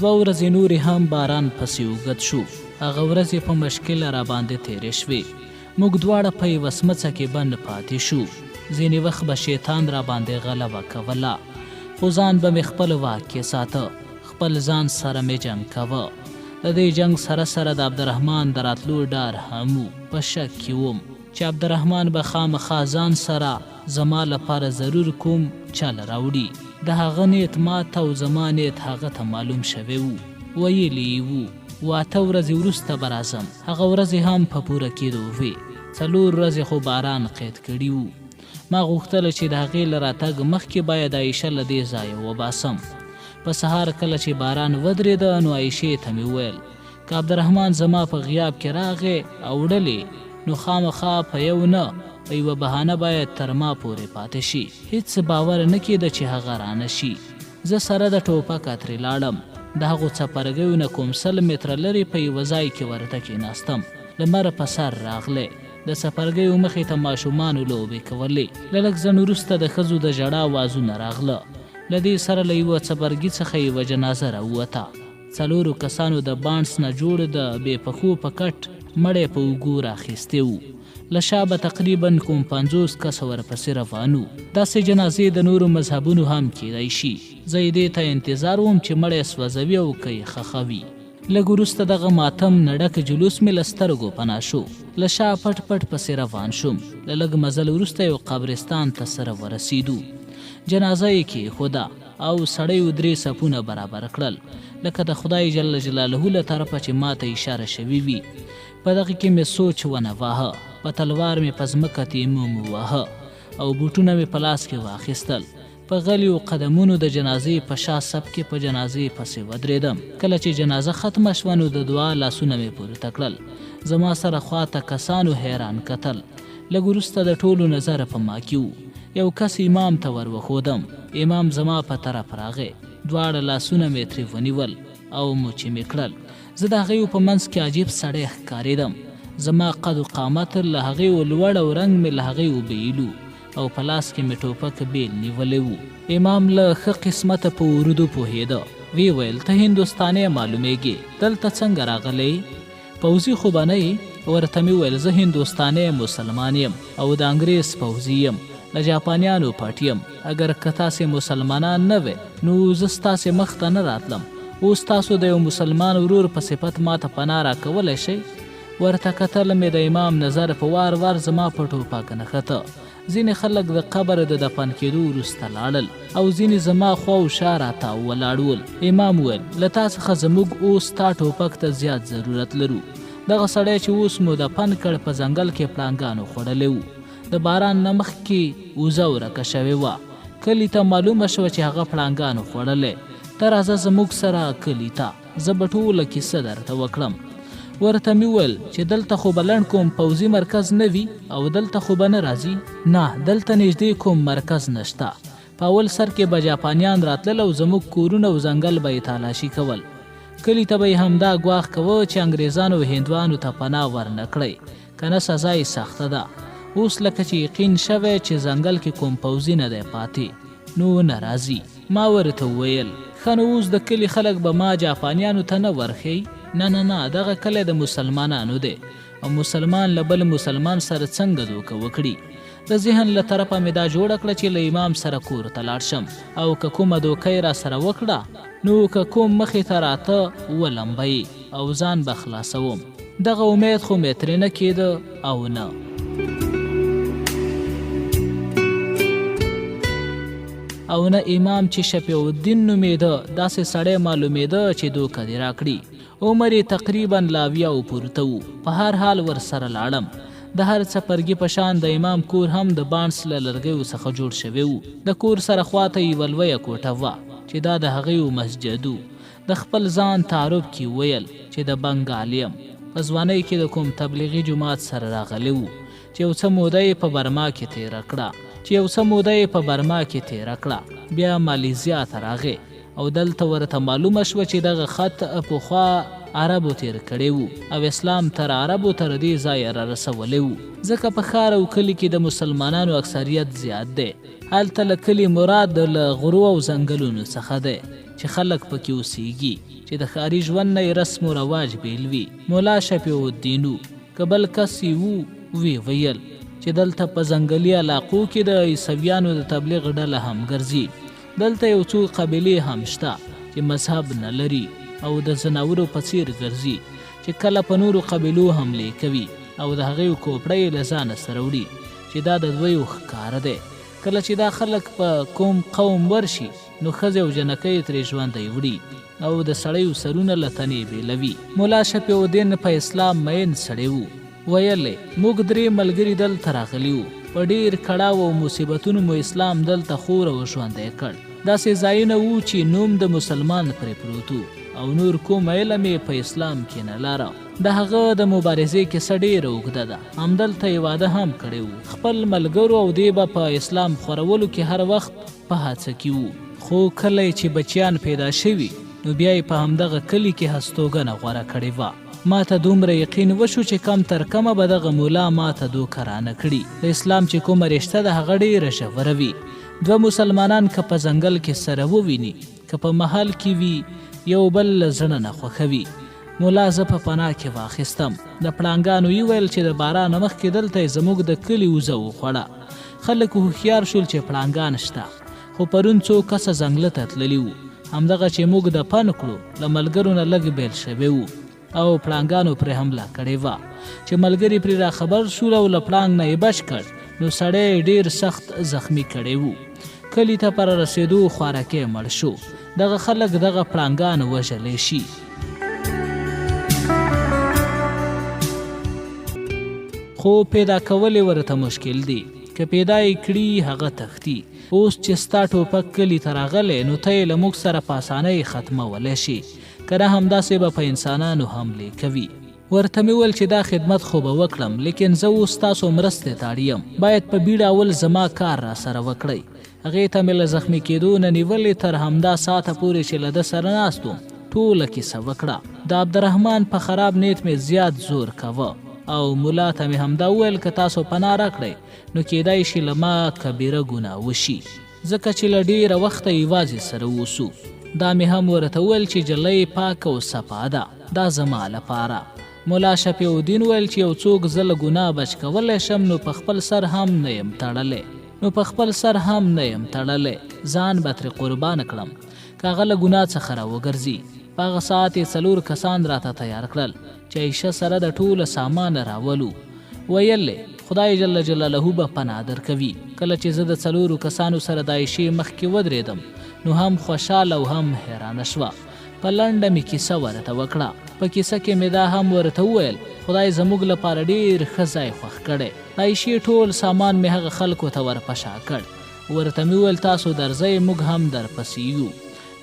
2 ورځې نورې هم باران پسې اوږد شو. هغه ورځې په مشکله را باندې تېرې شوې. موږ دواړه په یوه سمڅه کې بند پاتې شو. ځینې وخت به شیطان را باندې غلبه کوله، خو ځان به مې خپل واک کې ساته. خپل ځان سره مې جنګ کوه. د دې جنګ سره سره د عبدالرحمن د راتلو ډار هم و. په شک کې وم چې عبدالرحمن به خامخا ځان سره زما لپاره ضرور کوم چل راوړي. د هغه نیت ماته او زما نیت هغه ته معلوم شوی و. ویلی وو 8 ورځې وروسته به راځم. هغه ورځې هم په پوره کېدو وې. 4 ورځې خو باران قید کړي وو. ما غوښتل چې د هغې له راتګ مخکې باید عایشه له دې ځایه وباسم. په سهار کله چې باران ودرېده نو عایشې ته مې وویل که عبدالرحمن زما په غیاب کې راغی او وړلې نو خامخا په یو نه په یوه بهانه باید تر ما پورې پاتې شي. هېڅ باور نه کېده چې هغه رانه شي. زه سره د ټوپکه ترې لاړم. د هغو څپرګیو نه کوم 100 متره لرې په یوه ځای کې ورته کېناستم. لمر په سر راغلی. د څپرګیو مخې ته ماشومانو لوبې کولې. له لږ ځنډ وروسته د ښځو د ژړا آوازونه راغله. له دې سره له یوه څپرګي څخه یوه جنازه راووته. 4 کسانو د بانډس نه جوړ د بې پښو په کټ مړی په اوږو راخیستی و. له شا به تقریبا کوم 50 کسه ورپسې روان وو. داسې جنازې د نورو مذهبونو هم کیدای شي. زه یې دې ته انتظار وم چې مړی سوځوي او که یې ښخوي. لږ وروسته دغه ماتم نه ډک جلوس مې له سترګو پناه شو. له شا پټ پټ پسې روان شوم. له لږ مزل وروسته یو قبرستان ته سره ورسېدو. جنازه یې کېښوده او سړیو 3 صفونه برابر کړل لکه د خدای جل جلاله له طرفه چې ماته اشاره شوي وي. په دغه کې مې سوچ ونه واهه. په تلوار مې په ځمکه تیمم وواهه او بوټونه مې په لاس کې واخیستل. په غلیو قدمونو د جنازې په شا صف کې په جنازې پسې ودرېدم. کله چې جنازه ختمه شوه نو د دعا لاسونه مې پورته کړل. زما سره خواته کسانو حیران کتل. لږ وروسته د ټولو نظر په ما کې و. یو کس امام ته ور وښودم. امام زما په طرف راغی. دواړه لاسونه مې ترې ونیول او موچې مې کړل. زه د هغې په منځ کې عجیب سړی ښکارېدم. زما قد و قامت له هغې لوړ او رنګ مې له هغې وبیلو او په لاس کې مې ټوپک بیل نیولی و. امام له ښه قسمته په اردو پوهېده. وی ویل ته هندوستانی معلومیږي، دلته څنګه راغلی؟ پوځي خو به نه یې؟ ورته مې وویل زه هندوستانی مسلمان یم او د انګریز پوځي یم. له جاپانیانو پټ یم. اگر که تاسې مسلمانان نه وی نو زه ستاسې مخ ته نه راتلم. اوس تاسو د یو مسلمان ورور په صفت ماته پناه راکولی شئ؟ ورته کتل مې د امام نظر په وار وار زما په ټوپک نښته. ځینې خلک د قبر د دفن کېدو وروسته لاړل او ځینې زما خوا و شا راته ولاړ ول. امام وویل له تا څخه زموږ اوس تا ټوپک ته زیات ضرورت لرو. دغه سړی چې اوس مو دفن کړ په ځنګل کې پړانګانو خوړلی و. د باران نه مخکې وزه ورکه شوې وه. کلي ته معلومه شوه چې هغه پړانګانو خوړلی. ته راځه زموږ سره کلي ته، زه به ټوله کیسه درته وکړم. ورته مې وویل چې دلته خو به لنډ کوم پوځي مرکز نه وي او دلته خو به نه راځي. نه، دلته نږدې کوم مرکز نشته. په اول سر کې به جاپانیان راتلل او زموږ کورونه او ځنګل به یې تالاشي کول. کلي ته به یې همدا ګواښ کوه چې انګریزانو هندوانو ته پناه ورنه کړئ، که نه سزا یې سخته ده. اوس لکه چې یقین شوی چې ځنګل کې کوم پوځي نه دی پاتې نو نه راځي. ما ورته وویل ښه نو اوس د کلي خلک به ما جاپانیانو ته نه ورښیي؟ نه نه نه، دغه کلی د مسلمانانو دی او مسلمان له بل مسلمان سره څنګه دوکه وکړي؟ د ذهن له طرفه مې دا جوړه کړه چې له امام سره کور ته لاړ شم او که کومه دوکه یې را سره وکړه نو که کوم مخې ته راته ولمبوي او ځان به خلاصوم. دغه امید خو مې ترې نه کېده او نه. او نه امام چې شفیع الدین نومېده داسې سړی معلومېده چې دوکه دې راکړي. عمر یې تقریبا لا 70 پورته و. په هر حال ورسره لاړم. د هر څپرګي په شان د امام کور هم د بانډس له لرګیو څخه جوړ شوی و. د کور سره خواته یوه لویه کوټه وه چې دا د هغې مسجد و. د خپل ځان تعارف کې ویل چې د بنګال یم. په ځوانۍ کې د کوم تبلیغي جماعت سره راغلی و چې یو څه موده یې په برما کې تېره کړه. بیا مالیزیا ته راغی او دلته ورته معلومه شوه چې دغه خط پخوا عربو تیر کړی وو او اسلام تر عربو تر دې ځایه را رسولی وو ځکه په ښار او کلي کې د مسلمانانو اکثریت زیات دی هلته له کلي مراد له غرو او ځنګلونو څخه دی چې خلک پکې اوسیږي چې د ښاري ژوند نه رسم و رواج بیل وي مولا شفیع الدین که بل کس یې وی ویل چې دلته په ځنګلي علاقو کې د عیسویانو د تبلیغ ډله هم ګرځي دلته یو څو قبیلې هم شته چې مذهب نه لري او د ځناورو په څیر ګرځي چې کله په نورو قبیلو حملې کوي او د هغې کوپړه یې له ځانه سره وړي چې دا د دویو ښکاره دی کله چې دا خلک په کوم قوم ورشي نو ښځې او جنکۍ ترې ژوندی وړي او د سړیو سرونه له تنې بیلوي مولا شفیع الدین په اسلام مین سړی وو ویلې موږ 3 ملګري دلته راغلي وو په ډېر کړاو او مصیبتونو مو اسلام دلته خور او ژوندی کړ داسې ځایونه وو چې نوم د مسلمان پرې پروت او نور کوم علم یې په اسلام کې نه لاره د هغه د مبارزې کیسه ډېره اوږده ده همدلته یې واده هم کړی وو خپل ملګرو او دی به په اسلام خورولو کې هر وخت په هڅه کې وو خو کله چې بچیان پیدا شوي نو بیا یې په همدغه کلي کې هستوګنه غوره کړې وه ما ته دومره یقین وشو چې کم تر کمه به دغه مولا ما ته دوکه رانه کړي د اسلام چې کومه رشته ده هغه ډېره ژوره وي 2 مسلمانان که په ځنګل کې سره وویني که په محل کې وي یو بل له زړه نه خوښوي مولا زه په پناه کې واخیستم د پړانګانو یې ویل چې د باران مخکې دلته یې زموږ د کلي وزه وخوړه خلک هوښیار شول چې پړانګان شته خو پرون څو کسه ځنګله ته تللي وو همدغه چې موږ د پن کړو له ملګرو نه لږ بیل شوي وو او پړانګانو پرې حمله کړې وه چې ملګري پرې را خبر شول او له پړانګ نه یې بچ کړ نو سړی ډېر سخت زخمی کړی وو کلي ته پر رسېدو خوارکی مړ شو دغه خلک دغه پړانګان وژلی شي خو پیدا کول یې ورته مشکل دی که پیدا یې کړي هغه تښتي اوس چې ستا ټوپک کلي ته راغلی نو ته یې له موږ سره په اسانۍ ختمولی شي که نه همداسې به په انسانانو حملې کوي ورته مې وویل چې دا خدمت خو به وکړم لیکن زه اوس تاسو مرستې ته اړ یم باید په بیړه اول زما کار را سره وکړئ هغې ته مې له زخمي کېدو نه نیولې تر همدا ساعته پورې چې له ده سره ناست وم ټوله کیسه وکړه د عبدالرحمن په خراب نیت مې زیات زور کوه او مولا ته مې همدا وویل که تاسو پناه راکړئ نو کیدای شي له ما کبیره ګناه وشي ځکه چې له ډېره وخته یوازې سره اوسو دا مې هم ورته وویل چې جلۍ پاکه او صفا ده دا زما لپاره مولا شفیع الدین ویل چې یو څوک زه له ګناه بچ کولی شم نو په خپل سر هم نه یم تړلی ځان به ترې قربان کړم که هغه له ګناه څخه راوګرځي په هغه ساعت یې 4 کسان راته تیار کړل چې عایشه سره د ټوله سامان راولو ویل خدای جل جلاله به پناه درکوي کله چې زه د 4 کسانو سره د عایشې مخکې ودرېدم نو هم خوشحاله او هم حیرانه شوه په لنډه مې کیسه ورته وکړه په کیسه کې مې دا هم ورته وویل خدای زموږ لپاره ډېر ښه ځای خوښ کړی د عایشې ټول سامان مې هغه خلکو ته ورپشا کړ ورته مې وویل تاسو درځئ موږ هم درپسې یو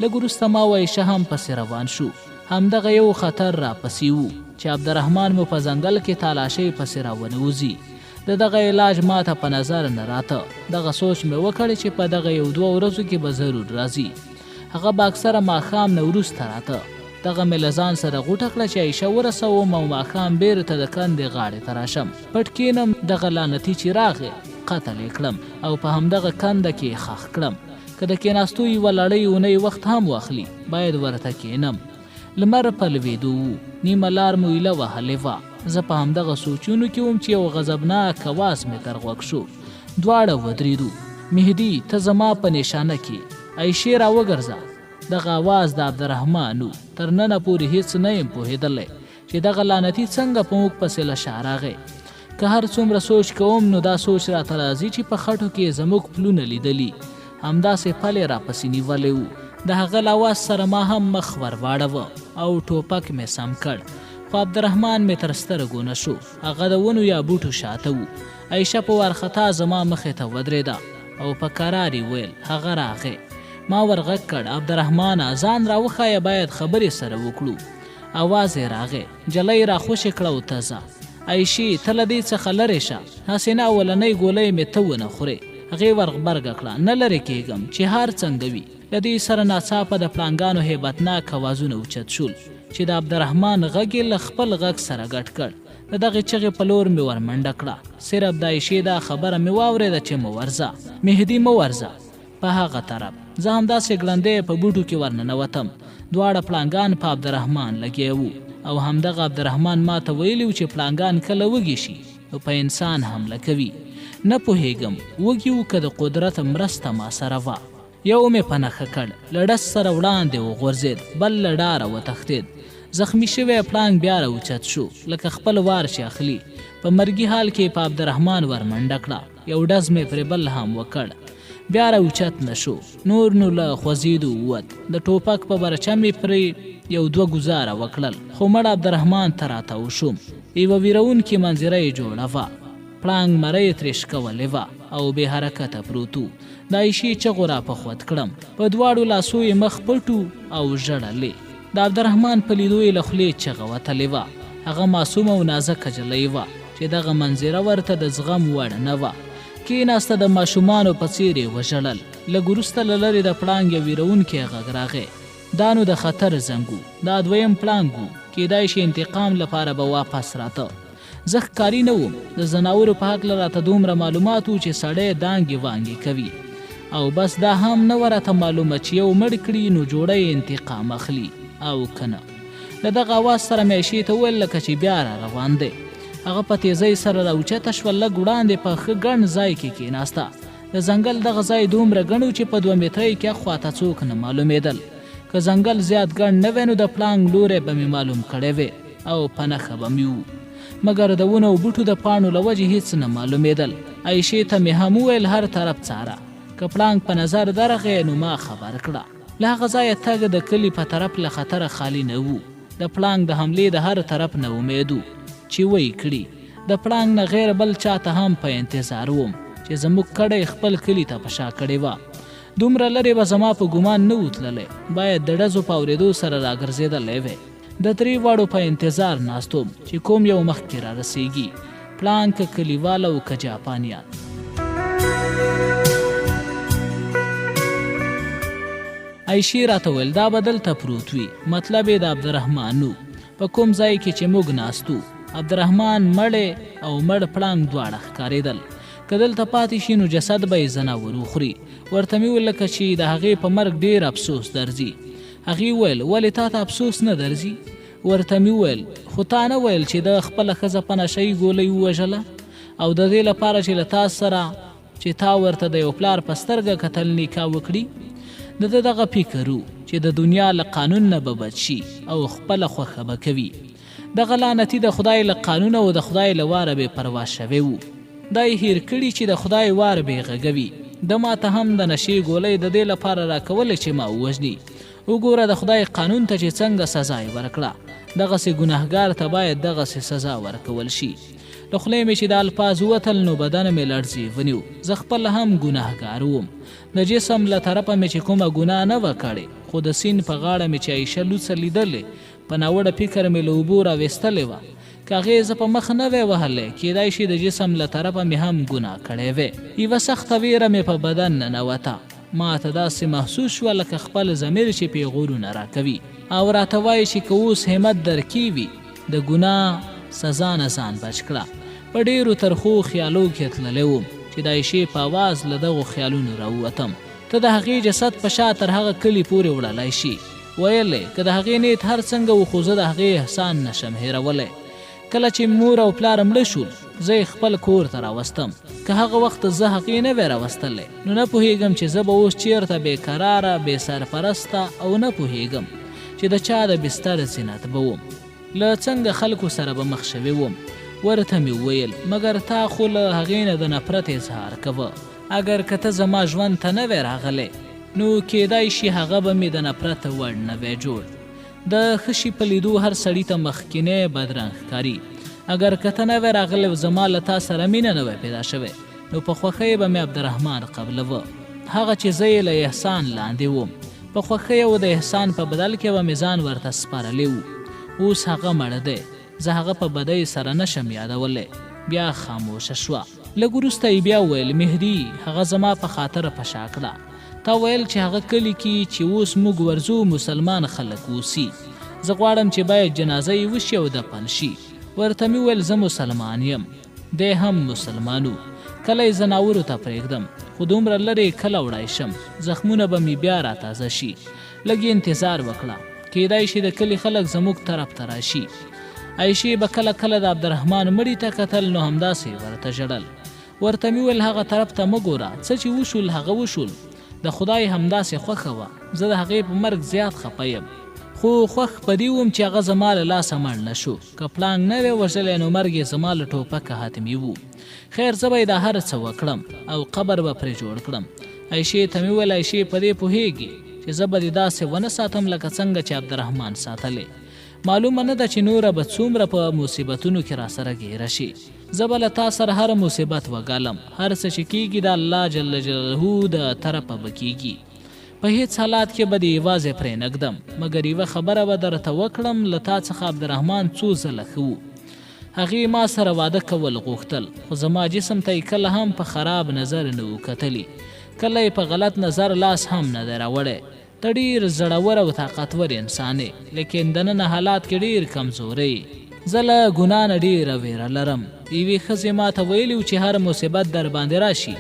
لږ وروسته ما و عایشه هم پسې روان شو همدغه یو خطر راپسې وو چې عبدالرحمن مو په ځنګل کې تالاشۍ پسې راونوځي د دغه علاج ما ته په نظر نه راته دغه سوچ مې وکړی چې په دغه 1-2 ورځو کې به ضرور راځي هغه به اکثره ماښام نه وروسته راته دغه مې له ځان سره غوټه کړه چې عایشه ورسوم او ماښام بیرته د کندې غاړې ته راشم پټ کینم دغه لعنتي چې راغی قتل یې کړم او په همدغه کنده کې ښخ کړم که د کېناستو یوه لړۍ اونۍ وخت هم واخلي باید ورته کینم لمر په لوېدو و نیمه لار مو ایله وهلې وه زه په همدغه سوچونو کې وم چې یو غضبناک اواز مې تر غوږ شو دواړه ودرېدو مهدي ته زما په نشانه کې عایشې راوګرځه دغه اواز د عبدالرحمن و تر ننه پورې هېڅ نه یم پوهېدلی چې دغه لعنتي څنګه په موږ پسې له شا راغی که هر څومره سوچ کوم نو دا سوچ راته راځي چې په خټو کې زموږ پلونه لیدلي همداسې پلې راپسې نیولی و د هغه له اواز سره ما هم مخ ورواړوه او ټوپک مې سم کړ خو عبدالرحمن مې تر سترګو نه شو هغه د ونو یا بوټو شاته و عایشه په وارخطا زما مخې ته ودرېده او په کرار یې ویل هغه راغی ما ورغږ کړ عبدالرحمنه ځان راوښایه باید خبرې سره وکړو اواز یې راغی جلۍ راخوشې کړه او ته ځه عایشې ته له دې څخه لرې شه هسې نه اولنۍ ګولۍ مې ته ونه خورې هغې ورغبرګه کړه نه لرې کېږم چې هر څنګه وي. له دې سره ناڅاپه د پړانګانو هیبتناک اوازونه اوچت شول چې د عبدالرحمن غږ یې له خپل غږ سره ګډ کړ. د دغې چغې په لور مې ورمنډه کړه. صرف د عایشې دا خبره مې واورېده چې مه ورځه مهدي مه ورځه په هغه طرف. زه همداسې ګړندی په بوټو کې ورننوتم. دواړه پړانګان په عبدالرحمن لګیا وو او همدغه عبدالرحمن ما ته ویلي و چې پړانګان کله وږي شي نو په انسان حمله کوي. نه پوهېږم وږي و که د قدرت مرسته ما سره وه. یو مې په نښه کړ، له ډس سره وړاندې وغورځېد، بل له ډاره وتښتېد. زخمی شوی پړانګ بیا راوچت شو لکه خپل وار چې اخلي. په مرګي حال کې په عبدالرحمن ورمنډه کړه. یو ډز مې پرې بل هم وکړ، بیا راوچت نه شو. نور نو له خوځېدو ووت. د ټوپک په برچه مې پرې یو دوه ګزاره وکړل، خو مړ عبدالرحمن ته راتاو شوم. یوه ویرونکې منظره یې جوړه وه. پړانګ مرۍ ترې شکولې وه او بې حرکته پروت و. د عایشې چغو را په خود کړم. په دواړو لاسو یې مخ پټو او ژړلې. د عبدالرحمن په لیدو یې له خولې چغه وتلې وه. هغه معصومه او نازکه نجلۍ وه چې دغه منظره ورته د زغم وړ نه وه. کېناسته، د ماشومانو په څېر یې وژړل. لږ وروسته له لرې د پړانګ یو ویرونکی غږ راغی. دا نو د خطر زنګ و. دا دویم پړانګ و، کېدای شي انتقام لپاره به واپس راته. زه ښکاري نه وم. د ځناورو په هکله راته دومره معلومات و چې سړی دانګې وانګې کوي، او بس دا هم نه وه راته معلومه چې یو مړ کړي نو جوړه یې انتقام اخلي او که نه. له دغه اواز سره مې عایشې ته وویل لکه چې بیا را روان دی. هغه په تیزۍ سره راوچته شوه، لږ وړاندې په ښه ګڼ ځای کې کېناسته. د ځنګل دغه ځای دومره ګڼ و چې په 2 مترۍ کې اخواته څوک نه معلومېدل. که ځنګل زیات ګڼ نه وی نو د پړانګ لوری به مې معلوم کړی وی او په نښه به مې وو، مګر د ونو او بوټو د پاڼو له وجې هېڅ نه معلومېدل. عایشې ته مې هم وویل هر طرف څاره، که پړانګ په نظر درغی نو ما خبر کړه. له هغه ځایه تګ د کلي په طرف له خطره خالي نه وو. د پړانګ د حملې د هر طرف نه امید و چې وی کړي. د پړانګ نه غیر بل چاته هم په انتظار وم چې زموږ کډی خپل کلي ته په شا کړې وه. دومره لرې به زما په ګمان نه و تللی، باید د ډزو په اورېدو سره راګرځېدلی وی. د 3 واړو په انتظار ناستوم چې کوم یو مخکې را رسېږي، پړانګ که کلیوال او که جاپانیان. عایشې راته ویل دا به دلته پروت وي، مطلب یې د عبدالرحمن و. په کوم ځای کې چې موږ ناستو عبدالرحمن مړی او مړ پړانګ دواړه ښکارېدل. که دلته پاتې شي نو جسد به یې ځناور وخوري. ورته مې وویل لکه چې د هغې په مرګ ډېر افسوس درځي. هغې وویل ولې تا ته افسوس نه درځي؟ ورته مې وویل خو تا نه ویل چې د خپله ښځه په نشه یي ګولۍ ووژله، او د دې لپاره چې له تا سره چې تا ورته د یو پلار په سترګه کتل نکاح وکړي. د ده دغه فکر و چې د دنیا له قانون نه به بچ شي او خپله خوښه به کوي. دغه لعنتي د خدای له قانون او د خدای له واره بې پروا شوی و. دا یې هیر کړي چې د خدای وار بې غږوي. د ما ته هم د نشې ګولۍ د دې لپاره راکولې چې ما ووژني. وګوره د خدای قانون ته چې څنګه سزا یې ورکړه، دغسې ګناهګار ته باید دغسې سزا ورکول شي. له خولې مې چې د الفاظ ووتل نو بدن مې لړزې ونیو. زه خپل هم ګناهګار وم. د جسم له طرفه مې چې کومه ګناه نه وه کړې، خو د سیند په غاړه مې چې عایشه لوڅه لیدلې، په ناوړه فکر مې له اوبو راویستلې وه. که هغې زه په مخ نه وی وهلی، کېدای شي د جسم له طرفه مې هم ګناه کړی وی. یوه سخته ویره مې په بدن ننوته. ما ته داسې محسوس شوه لکه خپل ضمیر چې پیغورونه راکوي او راته وایي چې که اوس همت درکې وي د ګناه سزا نه ځان بچ کړه. په ډېرو ترخو خیالو کې تللی وم چې د عایشې په اواز له دغو خیالونو راووتم. ته د هغې جسد په شا تر هغه کلي پورې وړلی شي. ویلی که د هغې نیت هر څنګه و، خو زه د هغې احسان نشم هېرولی. کله چې مور او پلار مړه شول، زه یې خپل کور ته راوستم. که هغه وخت زه هغې نه وی راوستلی، نو نه پوهېږم چې زه به اوس چېرته بېقراره، بې سرپرسته او نه پوهېږم چې د چا د بستر زینت به وم. له څنګه خلکو سره به مخ شوی وم. ورته مې وویل مګر تا خو له هغې نه د نفرت اظهار کوه. اگر که ته زما ژوند ته نه وی راغلی، نو کېدای شي هغه به مې د نفرت وړ نه وی جوړ. د ښه شي په لیدو هر سړي ته مخکینی بدرنګ ښکاري. اگر که ته نه وی راغلی زما له تا سره مینه نه وی پیدا شوی، نو په خوښۍ به مې عبدالرحمن قبلوه. هغه چې زه یې له احسان لاندې وم، په خوښۍ او د احسان په بدل کې به مې ځان ورته سپارلی و. اوس هغه مړه دی، زه هغه په بدۍ سره نشم یادولی. بیا خاموشه شوه. لږ وروسته یې بیا وویل مهدي هغه زما په خاطره په شا کړه. تا ویل چې هغه کلي کې چې اوس موږ ورځو مسلمان خلک اوسي، زه غواړم چې باید جنازه یې وشي او دفن شي. ورته مې ویل زه مسلمان یم، دی هم مسلمانو، کله یې ځناورو ته پرېږدم خو دومره لرې کله وړای شم، زخمونه به مې بیا راتازه شي. لږ انتظار وکړه، کیدای شي د کلي خلک زموږ طرف ته راشي. عایشې به کله کله د عبدالرحمن مړي ته کتل نو همداسې ورته ژړل. ورته مې ویل هغه طرف ته مه ګوره، څه چې وشول هغه وشول، د خدای همداسې خوښه وه. زه د هغې په مرګ زیات خفه یم، خو خوښ په دې وم چې هغه زما له لاسه مړ نه شو. که پړانګ نه وی وژلی نو مرګ یې زما له ټوپکه حتمي وو. خیر زه به یې دا هر څه وکړم او قبر به پرې جوړ کړم. عایشې ته مې ویل عایشې په دې پوهېږي چې زه به دې داسې ونه ساتم لکه څنګه چې عبدالرحمن ساتلی. معلومه نه ده چې نوره به څومره په مصیبتونو کې راسره ګیره شي. زه به له تا سره هر مصیبت وګالم، هر څه چې کېږي د الله جل جلاله د طرفه به کېږي. په هیڅ حالات کې به دې یوازې پرې نږدم، مګر یوه خبره به درته وکړم، له تا څخه عبدالرحمن څو ځله ښه و. هغې ما سره واده کول غوښتل، خو زما جسم ته یې کله هم په خراب نظر نه و کتلی، کله یې په غلط نظر لاس هم نه دی راوړی. ته ډېر زړور او طاقتور انسان یې، لیکن دننه حالات کې ډېر کمزوری یې. زه له ګناه نه ډېره ویره لرم. یوې ښځې ما ته ویلي و چې هر مصیبت در باندې راشي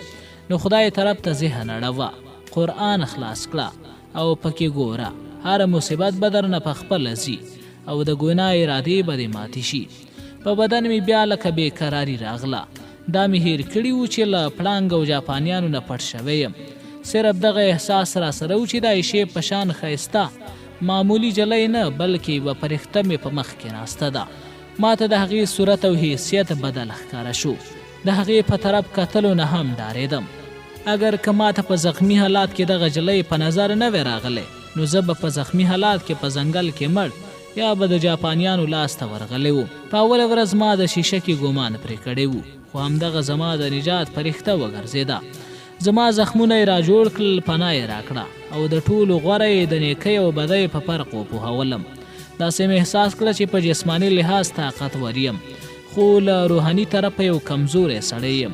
نو خدای طرف ته ذهن اړوه، قرآن خلاص کړه او پکې ګوره، هر مصیبت به درنه په خپله ځي او د ګناه ارادې به دې ماتې شي. په بدن مې بیا لکه بېقراري راغله. دا مې هیر کړي و چې له پړانګ او جاپانیانو نه پټ شوی یم. صرف دغه احساس را سره و چې د عایشې په شان ښایسته معمولی جلی نه بلکې یوه فرښته مې په مخ کې ناسته ده. ما ته د هغې صورت او حیثیت بدل ښکاره شو. د هغې په طرف کتلو نه هم ډارېدم. اگر که ما ته په زخمی حالات کې دغه جلی په نظر نه وی راغلی نو زه به په زخمی حالات کې په ځنګل کې مړ یا به د جاپانیانو لاس ته ورغلی و. په اوله ورځ ما د شیشکې ګمان پرې کړی و، خو همدغه زما د نجات فرښته وګرځېده. زما زخمونه یې را جوړ کړل، پناه یې راکړه او د ټولو غوره یې د نیکۍ او بدۍ په فرق وپوهولم. داسې مې احساس کړه چې په جسماني لحاظ طاقتور یم، خو له روحاني طرفه یو کمزوری سړی یم.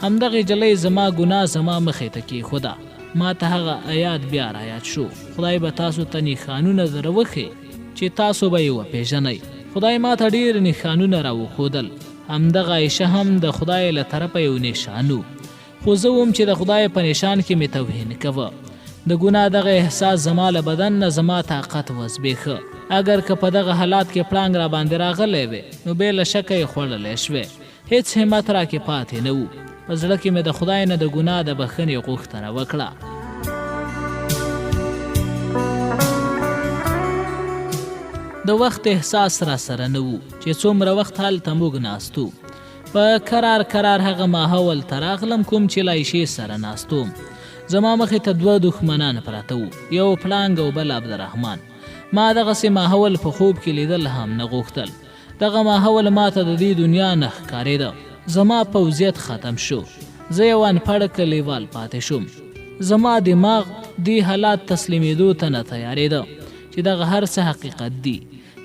همدغې جلی زما ګناه زما مخې ته کېښوده. ما ته هغه آیات بیا رایاد شو، خدای به تاسو ته نښانونه در وښي چې تاسو به یې وپېژنئ. خدای ما ته ډېر نښانونه را وښودل. همدغه عایشه هم د خدای له طرفه یو نشان و، خو زه وم چې د خدای په نشان کې مې توهین کوه. د ګناه دغه احساس زما له بدن نه زما طاقت وزبېښه. اگر که په دغه حالات کې پړانګ را باندې راغلی وی نو بې له شکه یې خوړلی شوی. هیڅ همت را کې پاتې نه و. په زړه کې مې د خدای نه د ګناه د بښنې غوښتنه وکړه. د وخت احساس را سره نه و چې څومره وخت هلته موږ ناستو. په کرار هغه ماحول ته راغلم کوم چې له عایشې سره ناستوم. زما مخې ته دوه دښمنان پراته وو، یو پړانګ او بل عبدالرحمن. ما دغسې ماحول په خوب کې لیدل هم نه غوښتل. دغه ماحول ما ته د دې دنیا نه ښکارېده. زما پوځیت ختم شو، زه یو انپړ کلیوال پاتې شوم. زما دماغ دې حالات تسلیمېدو ته نه تیارېده چې دغه هر څه حقیقت دي.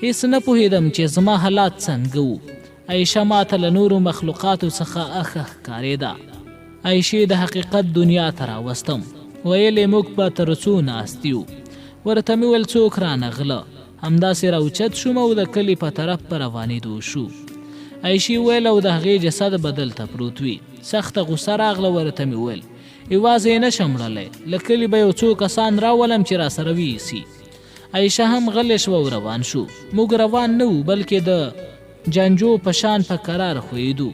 هیڅ نه پوهېدم چې زما حالات څنګه وو. عایشه ما ته له نورو مخلوقاتو څخه اخه ښکارېده. عایشې د حقیقت دنیا ته راوستم. ویلې موږ په تر څو ناست یو. ورته مې ویل څوک رانغله. همداسې راوچت شوم او د کلي په طرف په روانېدو شو. عایشې ویل او د هغې جسد به دلته پروت وي. سخته غوسه راغله. ورته مې ویل یوازې یې نه شم وړلی، له کلي به یو څو کسان راولم چې راسره ویسي. عایشه هم غلې شوه او روان شو. موږ روان نه وو بلکې د جنجو په شان په قرار خویدو.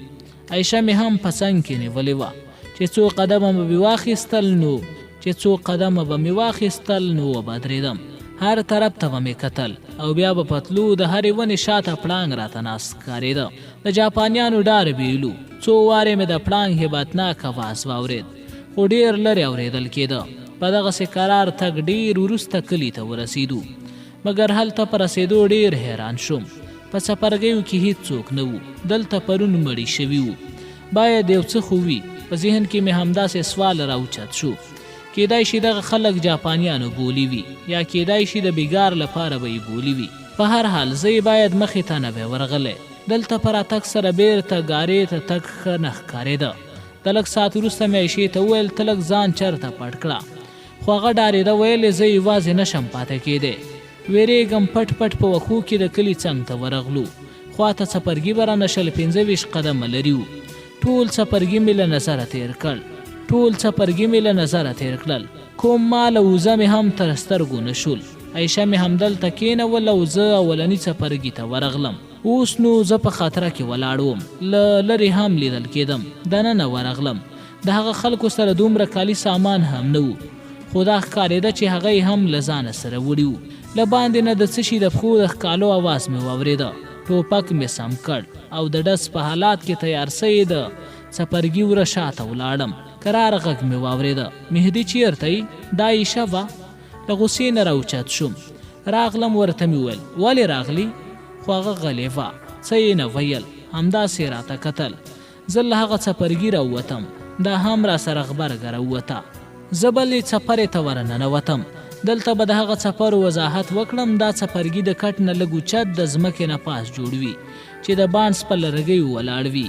عایشه مې هم په څنګ کې نیولې وه چې څو قدمه به مې واخیستل نو وبدرېدم. هر طرف ته به مې کتل او بیا به پتلو د هرې ونې شاته پړانګ راته ناست ښکارېده. د جاپانیانو ډار بیلو. څو وارې مې د پړانګ هیبتناک اواز واورېد، خو ډېر لرې اورېدل کېده. په دغسې قرار تګ ډېر وروسته کلي ته ورسېدو، مګر هلته په رسېدو ډېر حیران شوم. په څپرګیو کې هیڅ څوک نه وو. دلته پرون مړي شوي وو. باید یو څه خو وي. په ذهن کې مې همداسې سوال راوچت شو. کیدای شي دغه خلک جاپانیانو بولی وي یا کیدای شي د بیګار لپاره به یې بولی وي. په هر حال زه یې باید مخې ته نه وی ورغلی. دلته په راتګ سره بیرته ګارې ته تګ ښه نه ښکارېده. د لږ ساعت وروسته مې عایشې ته وویل ته لږ ځان چرته پټ کړه، خو هغه ډارېده، ویل زه یوازې نشم پاتې کېدی، ویرېږم. پټ پټ په وښو کې د کلي څنګ ته ورغلو. خواته څپرګي به رانه 15-20 قدمه لري وو. ټول څپرګي مې له نظره تېر کړل. کوم مال او وزه مې هم تر سترګو نه شول. عایشه مې همدلته کېنول او زه اولني څپرګي ته ورغلم. اوس نو زه په خاطره کې ولاړ وم، له لرې هم لیدل کېدم. دننه ورغلم. د هغه خلکو سره دومره کالي سامان هم نه وو، خو دا ښکارېده چې هغه یې هم له ځانه سره وړي وو. له باندې نه د څه شي د پښو د ښکالو اواز مې واورېده. ټوپک مې سم کړ او د ډز په حالات کې تیار سوی د څپرګي وره شاته ولاړم. کرار غږ مې واورېده، مهدي چېرته یې؟ دا عایشه وه. له غوسې نه راوچت شوم. راغلم، ورته مې وویل ولې راغلي؟ خو هغه غلې وه، څه یې نه ویل، همداسې راته کتل. زه له هغه څپرګي راووتم، دا هم را سره غبرګه راووته. زه بلې څپرې ته ورننوتم. دلته به د هغه څپرو وضاحت وکړم. دا څپرګي د کټ نه لږ اوچت د ځمکې نه پاس جوړ وي چې د بانس په لرګیو ولاړ وي.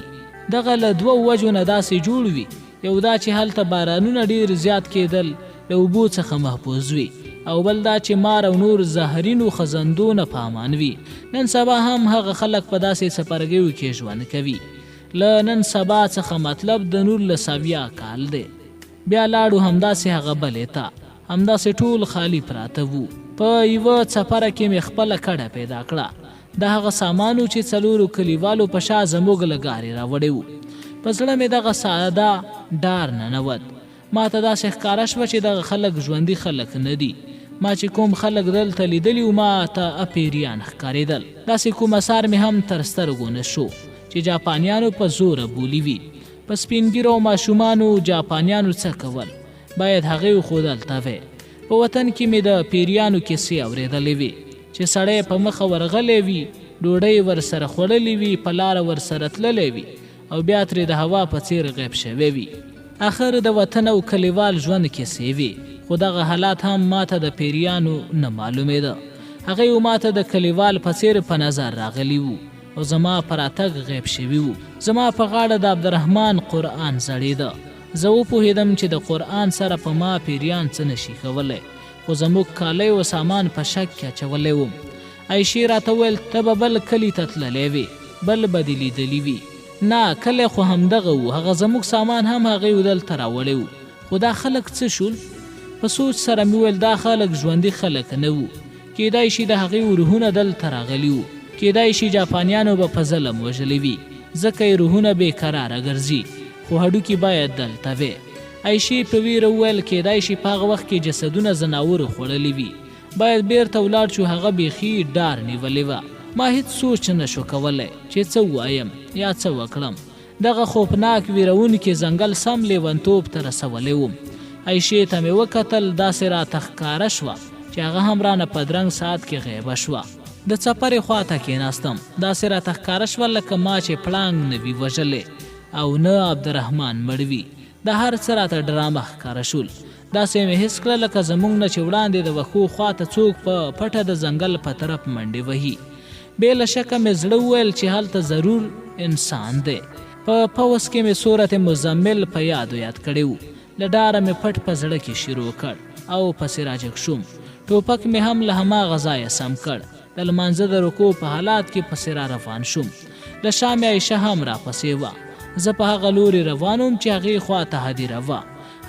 دغه له 2 وجو نه داسې جوړ وي. یو دا چې هلته بارانونه ډېر زیات کېدل له اوبو څخه محفوظ وي، او بل دا چې مار او نور زهرینو خزندو نه په امان وي. نن سبا هم هغه خلک په داسې څپرګیو کې ژوند کوي. له نن سبا څخه مطلب د 1900 کال دی. بیا لاړو همداسې هغه بلې ته، همداسې ټول خالی پراته وو. په یوه څپره کې مې خپله کډه پیدا کړه. د هغه سامانو چې 4 کلیوالو په شا زموږ له ګارې راوړی وو. په زړه مې دغه ساده ډار ننوت. ما ته داسې ښکاره شوه چې دغه خلک ژوندي خلک نه دي. ما چې کوم خلک دلته لیدلي وو ما ته اپیریان ښکارېدل. داسې کوم اثار مې هم تر سترګو نه شو چې جاپانیانو په زوره بولی وي. په سپینګیرو ماشومانو جاپانیانو څه کول باید هغې وښودل ته وی. په وطن کې مې د پیریانو کیسې اورېدلې وي چې سړی په مخه ورغلی وي، ډوډۍ ورسره خوړلې وي، په لاره ورسره تللی وي او بیا ترې د هوا په څیر غیب شوی وي. آخر د وطن او کلیوال ژوند کیسې وي، خو دغه حالات هم ماته د پیریانو نه معلومېده. هغوی ماته د کلیوال په څیر په نظر راغلي وو او زما په راتګ غیب شوي وو. زما په غاړه د عبدالرحمن قرآن زړېده. زه وپوهېدم چې د قرآن سره په ما پیریان څه نشي کولی، خو زموږ کالی او سامان په شک کې اچولی وم. عایشې راته وویل ته به بل کلي ته تللی وې، بل به دې لیدلي وي. نه، کلی خو همدغه وو، هغه زموږ سامان هم هغوی دلته راوړی وو. خو دا خلک څه شول؟ په سوچ سره مې وویل دا خلک ژوندي خلک نه وو. کیدای شي د هغوی روحونه دلته راغلي وو. کیدای شي جاپانیانو به په ظلم وژلي وي، ځکه یې روحونه بېقراره ګرځي، خو هډوکي باید دلته وي. عایشې په ویره وویل کیدای شي په هغه وخت کې جسدونه ځناورو خوړلي وي، باید بیرته ولاړ شو. هغه بیخي ډار نیولې وه. ما هیڅ سوچ نه شو کولی چې څه ووایم یا څه وکړم. دغه خوفناک ویرونکي ځنګل سم لیونتوب ته رسولی وم. عایشې ته مې وکتل، داسې راته ښکاره شوه چې هغه هم رانه په درنګ ساعت کې غیبه شوه. د څپرې خواته کېناستم، داسې راته ښکاره شوه لکه ما چې پړانګ نه وي وژلی او نه عبدالرحمن مړ وي. د هر څه راته ډرامه ښکاره شول. داسې مې حس کړه لکه زموږ نه چې وړاندې د وښو خواته څوک په پټه د ځنګل په طرف منډې وهي. بې له شکه مې زړه وویل چې هلته ضرور انسان دی. په پوځ کې مې صورت مزمل په یاد کړی و. له ډاره مې پټ په زړه کې شروع کړ او پسې راجګ شوم. ټوپک مې هم له هماغه ځایه سم کړ. د لمانځه د رکوع په حالات کې پسې را روان شوم. له شا مې عایشه هم راپسې وه. زه په هغه لورې روان وم چې هغې خواته هدیره وه.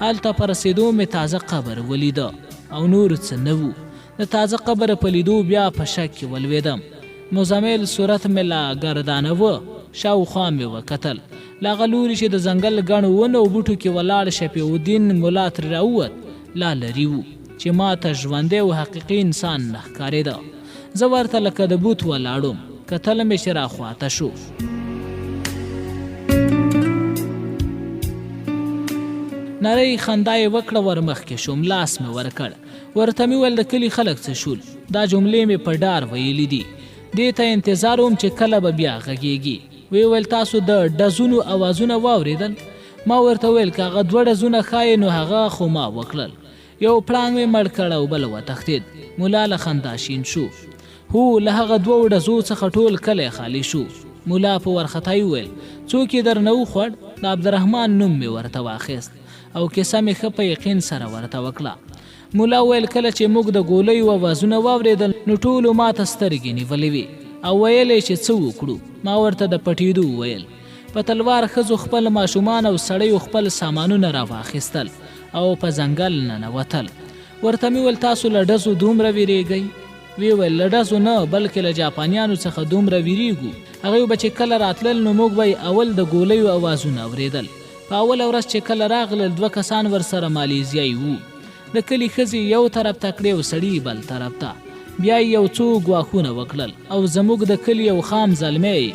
هلته په رسېدو مې تازه قبر ولیده او نور څه نه وو. د تازه قبر په لیدو بیا په شک کې ولوېدم. مزمل صورت مې لا ګردانوه. شاوخوا مې وکتل. له هغه لورې چې د ځنګل ګڼو ونو او بوټو کې ولاړ شفیع الدین ملا ترې راووت لا لرې وو چې ما ته ژوندی او حقیقي انسان نه ښکارېده. زه ورته لکه د بوت ولاړم. کتل مې چې راخواته شو. نری خندا یې وکړه. ورمخکې شوم، لاس مې ورکړ. ورته مې وویل د کلي خلک څه شول؟ دا جملې مې په ډار ویلي دي. دې ته انتظار وم چې کله به بیا غږېږي. ویې ویل تاسو د ډزونو اوازونه واورېدل؟ ما ورته ویل که هغه 2 ډزونه ښایي نو هغه خو ما وکړل. یو پړانګ مې مړ کړ او بل وتښتېد. ملا له خندا شین شو. هو، له هغه 2 ډزو څخه ټول کلی خالي شو. مولا په وارخطایي وویل څوک یې درنه وخوړ؟ د عبدالرحمن نوم مې ورته واخیست او کیسه مې ښه په یقین سره ورته وکړه. مولا ویل کله چې موږ د ګولیو اوازونه واورېدل نو ټولو ماته سترګې نیولې وې او ویل یې چې څه وکړو. ما ورته د پټېدو وویل. په تلوار ښځو خپل ماشومان او سړیو خپل سامانونه راواخیستل او په ځنګل ننوتل. ورته مې ویل تاسو له ډزو دومره ویرېږئ؟ وی ویل له ډزو نه بلکې له جاپانیانو څخه دومره ویریږو. هغوی به چې کله راتلل نو موږ به اول د ګولیو اوازونه اورېدل. په اوله ورځ چې کله راغلل 2 کسان ورسره مالیزیایي وو. د کلي ښځې یو طرف ته کړې او سړي بل طرف ته. بیا یې یو څو ګواښونه وکړل او زموږ د کلي یو خام زلمی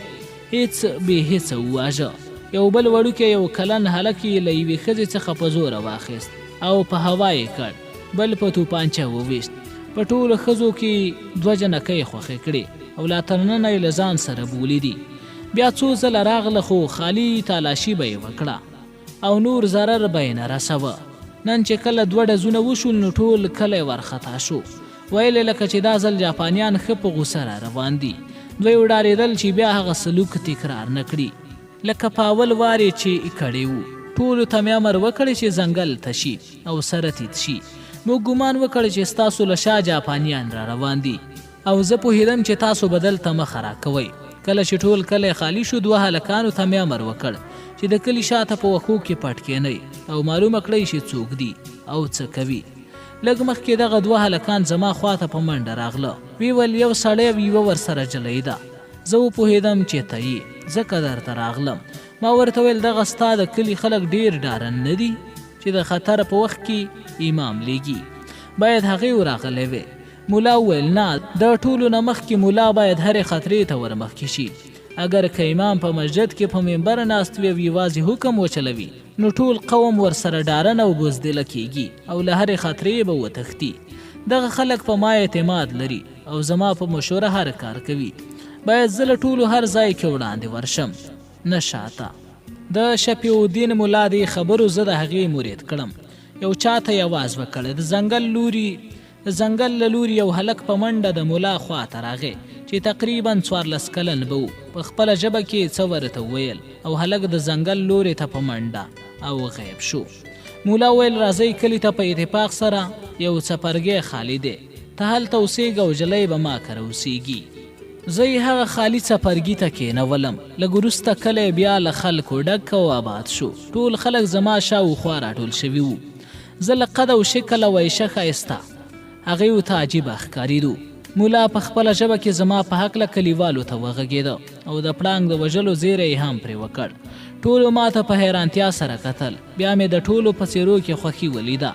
هیڅ بې هیڅه وواژه. یو بل وړوکی یو کلن هلک یې له یوې ښځې څخه په زوره واخیست او په هوا یې کړ. بل په توپانچه وویشت. په ټولو ښځو کې 2 جنکۍ خوښې کړې او لا تر ننه یې له ځان سره بولي دي. بیا څو ځله راغله خو خالي تالاشي به یې وکړه او نور ضرر به یې نه رسوه. نن چې کله 2 ډزونه وشول نو ټول کلی ورخطا شو. ویل یې لکه چې دا ځل جاپانیان ښه په غوسه را روان دي. دوی وډارېدل چې بیا هغه سلوک تکرار نه کړي لکه په اول وار یې چې کړی وو. ټولو ته مې امر وکړی چې ځنګل ته شي او سره تیت شي. موږ ګمان وکړ چې ستاسو له شا جاپانیان را روان دي او زه پوهېدم چې تاسو به دلته مخه راکوئ. کله چې ټول کلی خالي شو 2 هلکانو ته مې امر وکړ چې د کلي شاته په وښو کې پټ کښېنئ او معلومه کړئ چې څوک دي او څه کوي. لږ مخکې دغه 2 هلکان زما خواته په منډه راغله. وی ویل یو سړی او یوه ورسره جلۍ ده. زه وپوهېدم چې ته یې ځکه درته راغلم. ما ورته ویل دغه ستا د کلي خلک ډېر ډارن نه دي چې د خطر په وخت کې امام لیږي؟ باید هغې وراغلی وی. مولا وویل نه، د ټولو نه مخکې مولا باید هرې خطرې ته ورمخکې شي. اگر که امام په مسجد کې په منبر ناست وي او یوازې حکم وچلوي نو ټول قوم ورسره ډارنه او بزدله کیږي او له هرې خطرې به وتښتي. دغه خلک په ما اعتماد لري او زما په مشوره هر کار کوي. باید زه له ټولو هر ځای کې وړاندې ورشم نه شاته. د شفیع الدین مولا دې خبرو زه د هغې مرید کړم. یو چاته یې اواز وکړی. د ځنګل له لوري یو هلک په منډه د مولا خواته راغی چې تقریبا 14 کلن به و. په خپله ژبه کې څه ورته وویل او هلک د ځنګل لوري ته په منډه او غیب شو. مولا ویل راځئ کلي ته په اتفاق سره یو څپرګی خالی دی. ته هلته اوسېږه او جلۍ به ما کره اوسېږي. زه یې هغه خالي څپرګي ته کېنولم. لږ وروسته کلی بیا له خلکو ډک او آباد شو. ټول خلک زما شاوخوا راټول شوي وو. زه له قد او شکل او عیشه ښایسته هغې ورته عجیبه ښکارېدو. مولا په خپله ژبه کې زما په هکله کلیوالو ته وغږېده او د پړانګ د وژلو زیری یې هم پرې وکړ. ټولو ما ته په حیرانتیا سره کتل. بیا مې د ټولو په څېرو کې خوښي ولیده.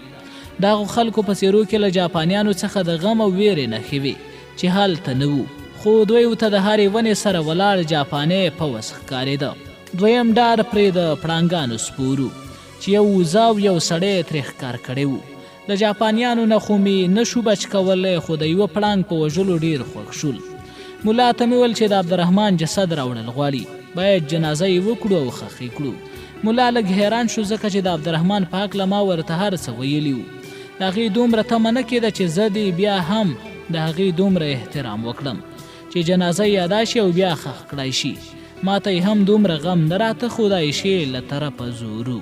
د هغو خلکو په څېرو کې له جاپانیانو څخه د غم او ویرې نښې وې چې هلته نه وو، خو دوی ورته د هرې ونې سره ولاړ جاپانی پوځ ښکارېده. دویم ډار پرې د پړانګانو سپورو چې یو وزه او یو سړی ترې ښکار کړی وو. د جاپانیانو نه خو مې نه شو بچ کولی، خو د یوه پړانګ په وژلو ډېر خوښ شول. مولا ته مې ویل چې د عبدالرحمن جسد راوړل غواړي، باید جنازه یې وکړو او ښخ یې کړو. مولا لږ حیران شو ځکه چې د عبدالرحمن په هکله ما ورته هر څه ویلي وو. د هغې دومره تمه نه کېده چې زه دې بیا هم د هغې دومره احترام وکړم چې جنازه یې ادا شي او بیا ښخ کړی شي. ما ته یې هم دومره غم نه راته، خو د عایشې له طرفه زورو.